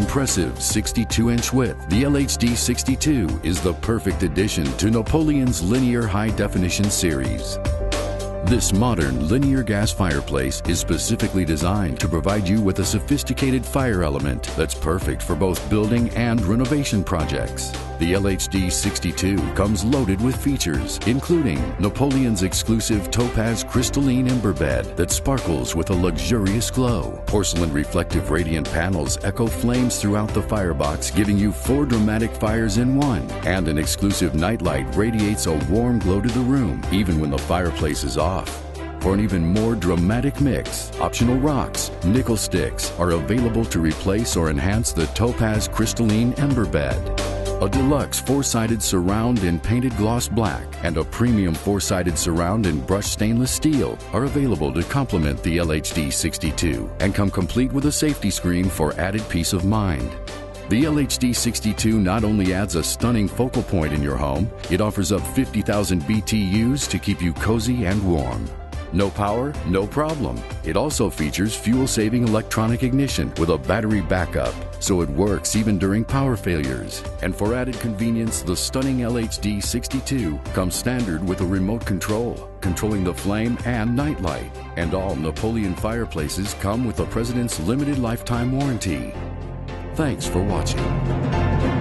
impressive 62-inch width, the LHD62 is the perfect addition to Napoleon's linear high-definition series. This modern linear gas fireplace is specifically designed to provide you with a sophisticated fire element that's perfect for both building and renovation projects. The LHD62 comes loaded with features, including Napoleon's exclusive topaz crystalline ember bed that sparkles with a luxurious glow. Porcelain reflective radiant panels echo flames throughout the firebox, giving you 4 dramatic fires in one. And an exclusive nightlight radiates a warm glow to the room, even when the fireplace is off. For an even more dramatic mix, optional rocks, nickel sticks are available to replace or enhance the topaz crystalline ember bed. A deluxe 4-sided surround in painted gloss black and a premium 4-sided surround in brushed stainless steel are available to complement the LHD62 and come complete with a safety screen for added peace of mind. The LHD62 not only adds a stunning focal point in your home, it offers up 50,000 BTUs to keep you cozy and warm. No power? No problem. It also features fuel-saving electronic ignition with a battery backup, so it works even during power failures. And for added convenience, the stunning LHD62 comes standard with a remote control, controlling the flame and nightlight. And all Napoleon fireplaces come with the President's limited lifetime warranty. Thanks for watching.